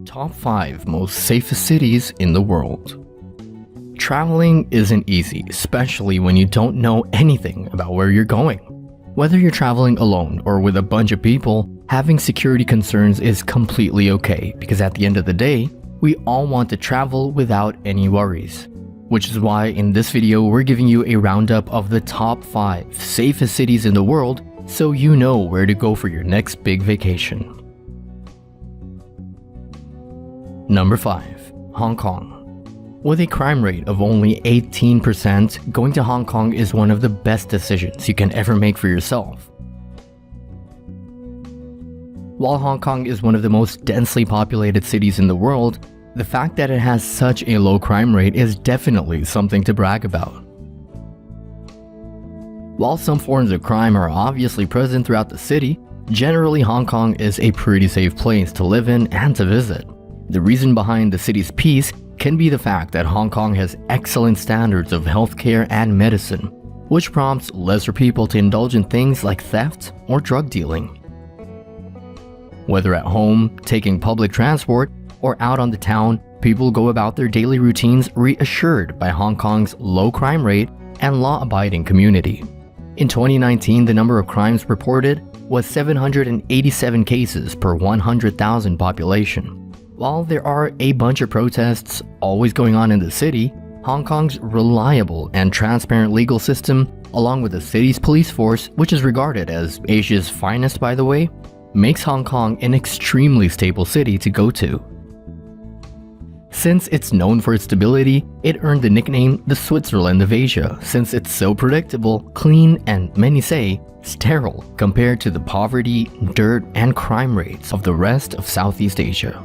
Top 5 most safest cities in the world. Traveling isn't easy, especially when you don't know anything about where you're going. Whether you're traveling alone or with a bunch of people, having security concerns is completely okay because at the end of the day, we all want to travel without any worries. Which is why in this video, we're giving you a roundup of the top 5 safest cities in the world so you know where to go for your next big vacation. Number 5. Hong Kong. With a crime rate of only 18%, going to Hong Kong is one of the best decisions you can ever make for yourself. While Hong Kong is one of the most densely populated cities in the world, the fact that it has such a low crime rate is definitely something to brag about. While some forms of crime are obviously present throughout the city, generally Hong Kong is a pretty safe place to live in and to visit. The reason behind the city's peace can be the fact that Hong Kong has excellent standards of healthcare and medicine, which prompts lesser people to indulge in things like theft or drug dealing. Whether at home, taking public transport, or out on the town, people go about their daily routines reassured by Hong Kong's low crime rate and law-abiding community. In 2019, the number of crimes reported was 787 cases per 100,000 population. While there are a bunch of protests always going on in the city, Hong Kong's reliable and transparent legal system, along with the city's police force, which is regarded as Asia's finest by the way, makes Hong Kong an extremely stable city to go to. Since it's known for its stability, it earned the nickname the Switzerland of Asia since it's so predictable, clean, and many say sterile compared to the poverty, dirt, and crime rates of the rest of Southeast Asia.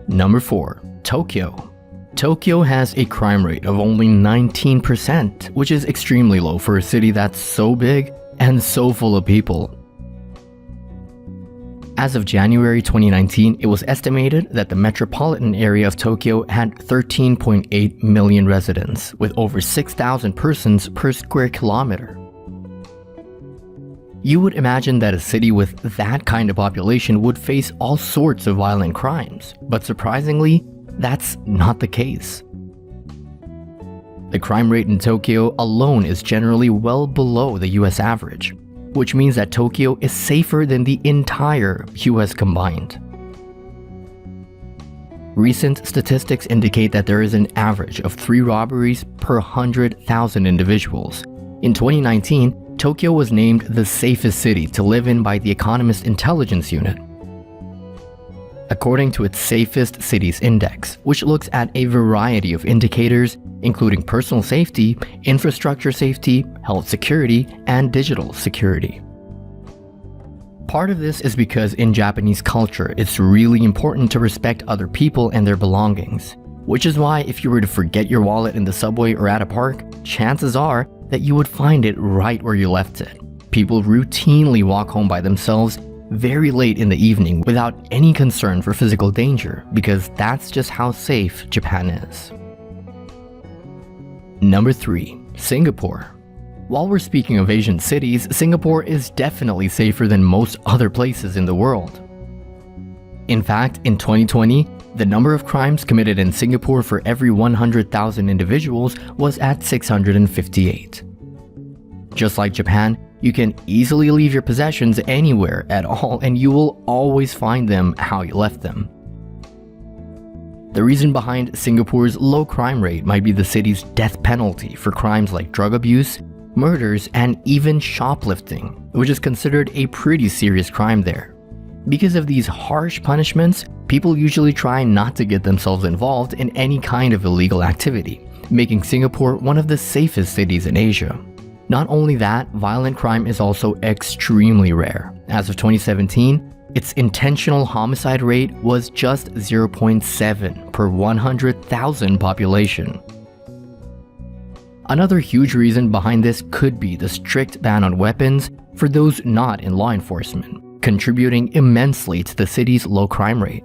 Number 4. Tokyo. Tokyo has a crime rate of only 19%, which is extremely low for a city that's so big and so full of people. As of January 2019, it was estimated that the metropolitan area of Tokyo had 13.8 million residents, with over 6,000 persons per square kilometer. You would imagine that a city with that kind of population would face all sorts of violent crimes, but surprisingly, that's not the case. The crime rate in Tokyo alone is generally well below the US average, which means that Tokyo is safer than the entire US combined. Recent statistics indicate that there is an average of 3 robberies per 100,000 individuals. In 2019, Tokyo was named the safest city to live in by the Economist Intelligence Unit. According to its Safest Cities Index, which looks at a variety of indicators, including personal safety, infrastructure safety, health security, and digital security. Part of this is because in Japanese culture, it's really important to respect other people and their belongings, which is why if you were to forget your wallet in the subway or at a park, chances are that you would find it right where you left it. People routinely walk home by themselves very late in the evening without any concern for physical danger because that's just how safe Japan is. Number 3. Singapore. While we're speaking of Asian cities, Singapore is definitely safer than most other places in the world. In fact, in 2020, the number of crimes committed in Singapore for every 100,000 individuals was at 658. Just like Japan, you can easily leave your possessions anywhere at all and you will always find them how you left them. The reason behind Singapore's low crime rate might be the city's death penalty for crimes like drug abuse, murders, and even shoplifting, which is considered a pretty serious crime there. Because of these harsh punishments, people usually try not to get themselves involved in any kind of illegal activity, making Singapore one of the safest cities in Asia. Not only that, violent crime is also extremely rare. As of 2017, its intentional homicide rate was just 0.7 per 100,000 population. Another huge reason behind this could be the strict ban on weapons for those not in law enforcement, contributing immensely to the city's low crime rate.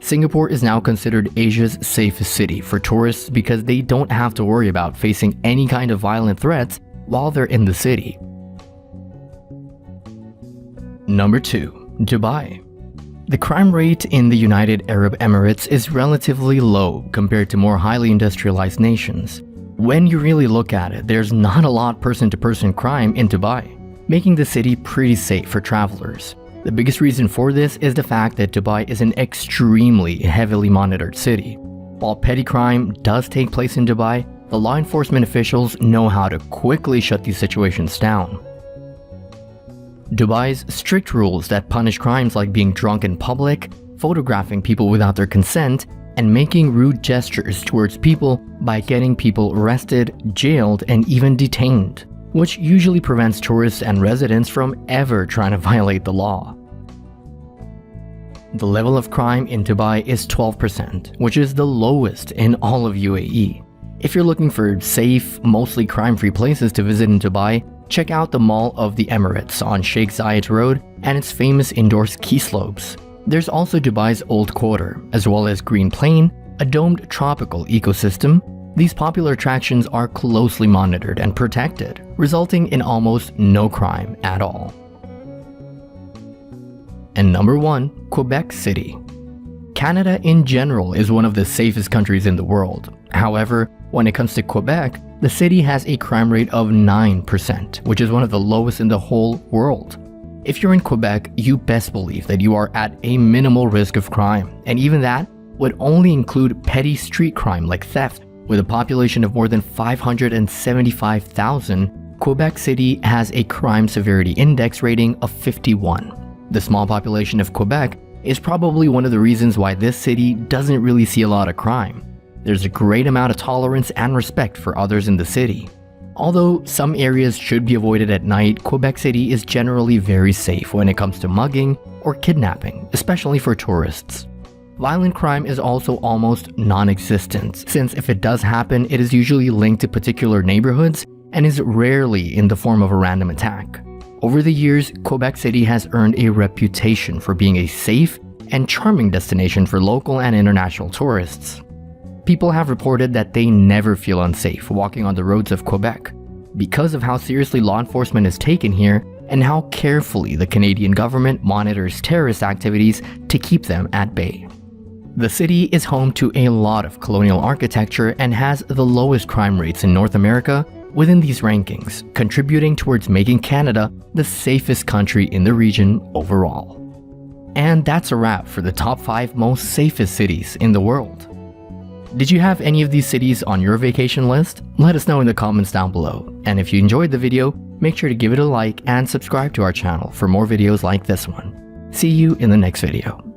Singapore is now considered Asia's safest city for tourists because they don't have to worry about facing any kind of violent threats while they're in the city. Number 2. Dubai. The crime rate in the United Arab Emirates is relatively low compared to more highly industrialized nations. When you really look at it, there's not a lot person-to-person crime in Dubai, making the city pretty safe for travelers. The biggest reason for this is the fact that Dubai is an extremely heavily monitored city. While petty crime does take place in Dubai, the law enforcement officials know how to quickly shut these situations down. Dubai's strict rules that punish crimes like being drunk in public, photographing people without their consent, and making rude gestures towards people by getting people arrested, jailed, and even detained, which usually prevents tourists and residents from ever trying to violate the law. The level of crime in Dubai is 12%, which is the lowest in all of UAE. If you're looking for safe, mostly crime-free places to visit in Dubai, check out the Mall of the Emirates on Sheikh Zayed Road and its famous indoor ski slopes. There's also Dubai's Old Quarter, as well as Green Plain, a domed tropical ecosystem. These popular attractions are closely monitored and protected, resulting in almost no crime at all. And number 1, Quebec City. Canada in general is one of the safest countries in the world. However, when it comes to Quebec, the city has a crime rate of 9%, which is one of the lowest in the whole world. If you're in Quebec, you best believe that you are at a minimal risk of crime, and even that would only include petty street crime like theft. With a population of more than 575,000, Quebec City has a crime severity index rating of 51. The small population of Quebec is probably one of the reasons why this city doesn't really see a lot of crime. There's a great amount of tolerance and respect for others in the city. Although some areas should be avoided at night, Quebec City is generally very safe when it comes to mugging or kidnapping, especially for tourists. Violent crime is also almost non-existent, since if it does happen, it is usually linked to particular neighborhoods and is rarely in the form of a random attack. Over the years, Quebec City has earned a reputation for being a safe and charming destination for local and international tourists. People have reported that they never feel unsafe walking on the roads of Quebec because of how seriously law enforcement is taken here and how carefully the Canadian government monitors terrorist activities to keep them at bay. The city is home to a lot of colonial architecture and has the lowest crime rates in North America within these rankings, contributing towards making Canada the safest country in the region overall. And that's a wrap for the top 5 most safest cities in the world. Did you have any of these cities on your vacation list? Let us know in the comments down below. And if you enjoyed the video, make sure to give it a like and subscribe to our channel for more videos like this one. See you in the next video.